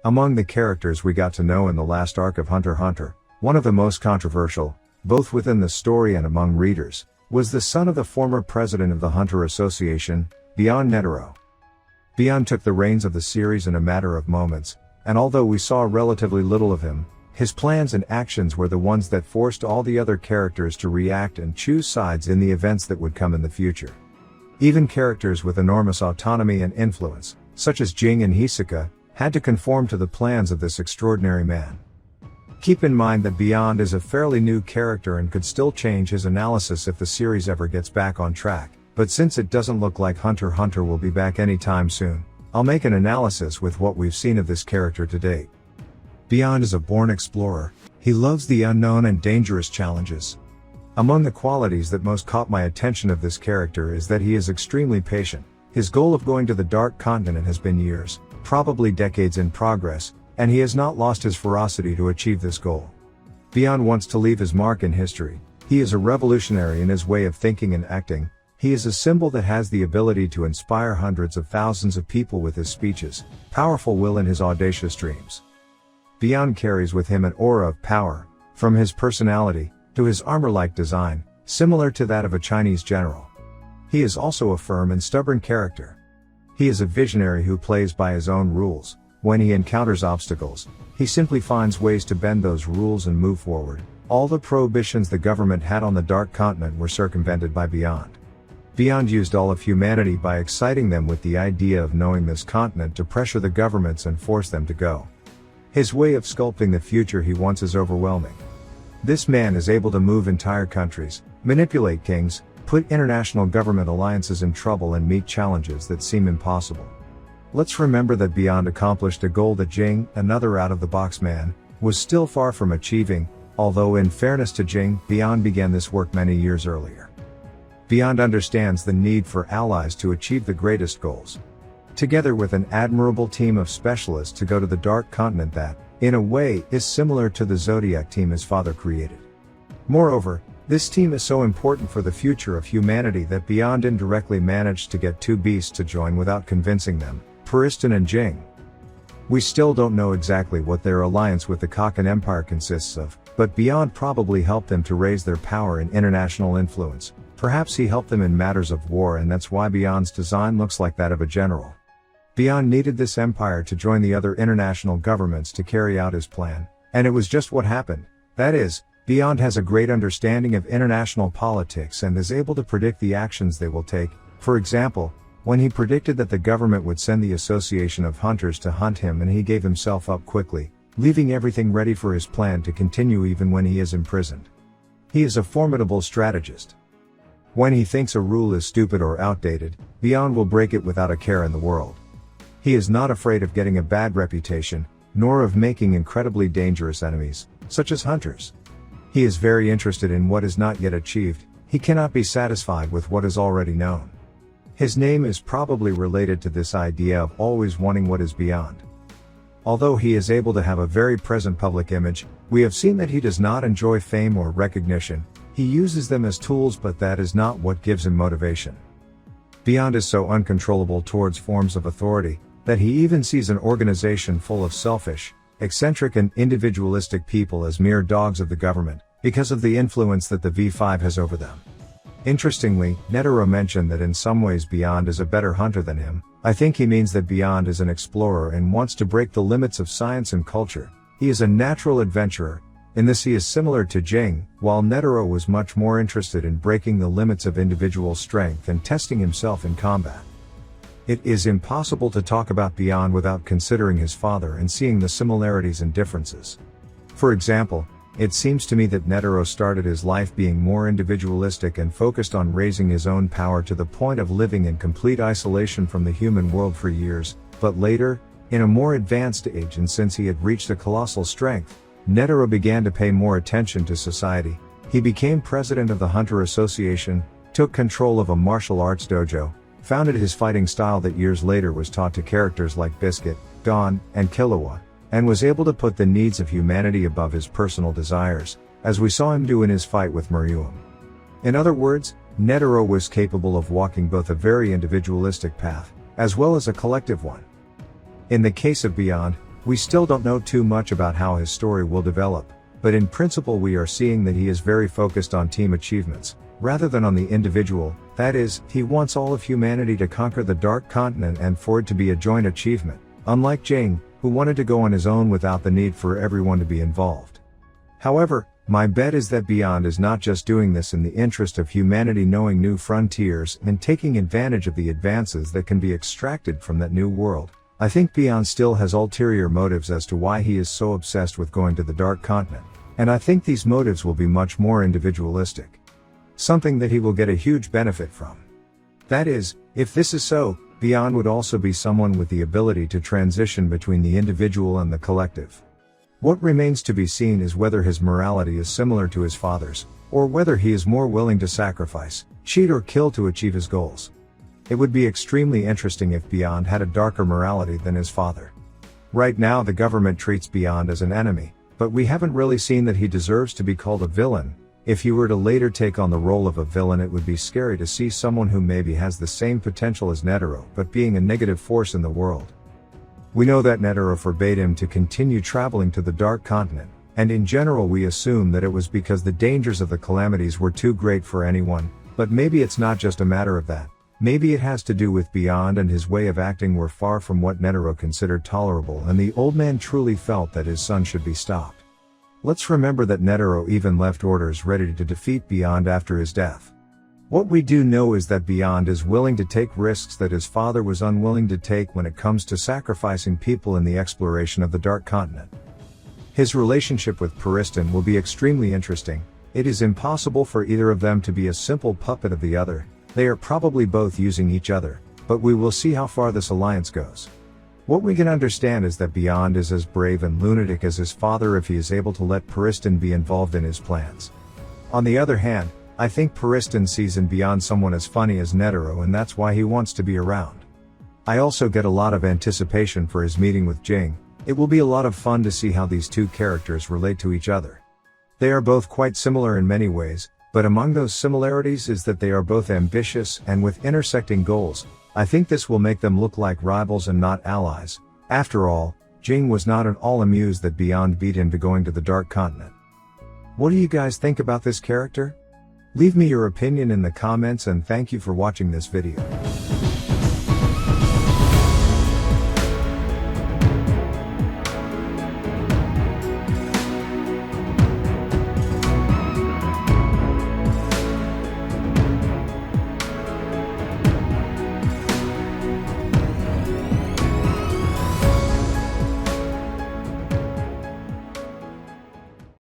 Among the characters we got to know in the last arc of Hunter x Hunter, one of the most controversial, both within the story and among readers, was the son of the former president of the Hunter Association, Beyond Netero. Beyond took the reins of the series in a matter of moments, and although we saw relatively little of him, his plans and actions were the ones that forced all the other characters to react and choose sides in the events that would come in the future. Even characters with enormous autonomy and influence, such as Jing and Hisoka, had to conform to the plans of this extraordinary man. Keep in mind that Beyond is a fairly new character and could still change his analysis if the series ever gets back on track, but since it doesn't look like Hunter x Hunter will be back anytime soon, I'll make an analysis with what we've seen of this character to date. Beyond is a born explorer. He loves the unknown and dangerous challenges. Among the qualities that most caught my attention of this character is that he is extremely patient. His goal of going to the Dark Continent has been years, probably decades in progress, and he has not lost his ferocity to achieve this goal. Beyond wants to leave his mark in history. He is a revolutionary in his way of thinking and acting. He is a symbol that has the ability to inspire hundreds of thousands of people with his speeches, powerful will and his audacious dreams. Beyond carries with him an aura of power, from his personality, to his armor-like design, similar to that of a Chinese general. He is also a firm and stubborn character. He is a visionary who plays by his own rules. When he encounters obstacles, he simply finds ways to bend those rules and move forward. All the prohibitions the government had on the Dark Continent were circumvented by Beyond. Beyond used all of humanity by exciting them with the idea of knowing this continent to pressure the governments and force them to go. His way of sculpting the future he wants is overwhelming. This man is able to move entire countries, manipulate kings, put international government alliances in trouble and meet challenges that seem impossible. Let's remember that Beyond accomplished a goal that Jing, another out-of-the-box man, was still far from achieving, although in fairness to Jing, Beyond began this work many years earlier. Beyond understands the need for allies to achieve the greatest goals. Together with an admirable team of specialists to go to the Dark Continent that, in a way, is similar to the Zodiac team his father created. Moreover, this team is so important for the future of humanity that Beyond indirectly managed to get two beasts to join without convincing them, Periston and Jing. We still don't know exactly what their alliance with the Kakan Empire consists of, but Beyond probably helped them to raise their power and international influence. Perhaps he helped them in matters of war, and that's why Beyond's design looks like that of a general. Beyond needed this empire to join the other international governments to carry out his plan, and it was just what happened. That is, Beyond has a great understanding of international politics and is able to predict the actions they will take. For example, when he predicted that the government would send the Association of Hunters to hunt him, and he gave himself up quickly, leaving everything ready for his plan to continue even when he is imprisoned. He is a formidable strategist. When he thinks a rule is stupid or outdated, Beyond will break it without a care in the world. He is not afraid of getting a bad reputation, nor of making incredibly dangerous enemies, such as hunters. He is very interested in what is not yet achieved. He cannot be satisfied with what is already known. His name is probably related to this idea of always wanting what is beyond. Although he is able to have a very present public image, we have seen that he does not enjoy fame or recognition. He uses them as tools, but that is not what gives him motivation. Beyond is so uncontrollable towards forms of authority, that he even sees an organization full of selfish, eccentric and individualistic people as mere dogs of the government, because of the influence that the V5 has over them. Interestingly, Netero mentioned that in some ways Beyond is a better hunter than him. I think he means that Beyond is an explorer and wants to break the limits of science and culture. He is a natural adventurer. In this he is similar to Jing, while Netero was much more interested in breaking the limits of individual strength and testing himself in combat. It is impossible to talk about Beyond without considering his father and seeing the similarities and differences. For example, it seems to me that Netero started his life being more individualistic and focused on raising his own power to the point of living in complete isolation from the human world for years, but later, in a more advanced age and since he had reached a colossal strength, Netero began to pay more attention to society. He became president of the Hunter Association, took control of a martial arts dojo, founded his fighting style that years later was taught to characters like Biscuit, Dawn, and Killua, and was able to put the needs of humanity above his personal desires, as we saw him do in his fight with Meruem. In other words, Netero was capable of walking both a very individualistic path, as well as a collective one. In the case of Beyond, We still don't know too much about how his story will develop, but in principle we are seeing that he is very focused on team achievements, rather than on the individual. That is, he wants all of humanity to conquer the Dark Continent and for it to be a joint achievement, unlike Jing, who wanted to go on his own without the need for everyone to be involved. However, my bet is that Beyond is not just doing this in the interest of humanity knowing new frontiers and taking advantage of the advances that can be extracted from that new world. I think Beyond still has ulterior motives as to why he is so obsessed with going to the Dark Continent, and I think these motives will be much more individualistic. Something that he will get a huge benefit from. That is, if this is so, Beyond would also be someone with the ability to transition between the individual and the collective. What remains to be seen is whether his morality is similar to his father's, or whether he is more willing to sacrifice, cheat or kill to achieve his goals. It would be extremely interesting if Beyond had a darker morality than his father. Right now the government treats Beyond as an enemy, but we haven't really seen that he deserves to be called a villain. If he were to later take on the role of a villain, it would be scary to see someone who maybe has the same potential as Netero but being a negative force in the world. We know that Netero forbade him to continue traveling to the Dark Continent, and in general we assume that it was because the dangers of the calamities were too great for anyone, but maybe it's not just a matter of that. Maybe it has to do with Beyond and his way of acting were far from what Netero considered tolerable, and the old man truly felt that his son should be stopped. Let's remember that Netero even left orders ready to defeat Beyond after his death. What we do know is that Beyond is willing to take risks that his father was unwilling to take when it comes to sacrificing people in the exploration of the Dark Continent. His relationship with Periston will be extremely interesting. It is impossible for either of them to be a simple puppet of the other. They are probably both using each other, but we will see how far this alliance goes. What we can understand is that Beyond is as brave and lunatic as his father if he is able to let Periston be involved in his plans. On the other hand, I think Periston sees in Beyond someone as funny as Netero, and that's why he wants to be around. I also get a lot of anticipation for his meeting with Jing. It will be a lot of fun to see how these two characters relate to each other. They are both quite similar in many ways, but among those similarities is that they are both ambitious and with intersecting goals. I think this will make them look like rivals and not allies. After all, Jing was not at all amused that Beyond beat him to going to the Dark Continent. What do you guys think about this character? Leave me your opinion in the comments, and thank you for watching this video.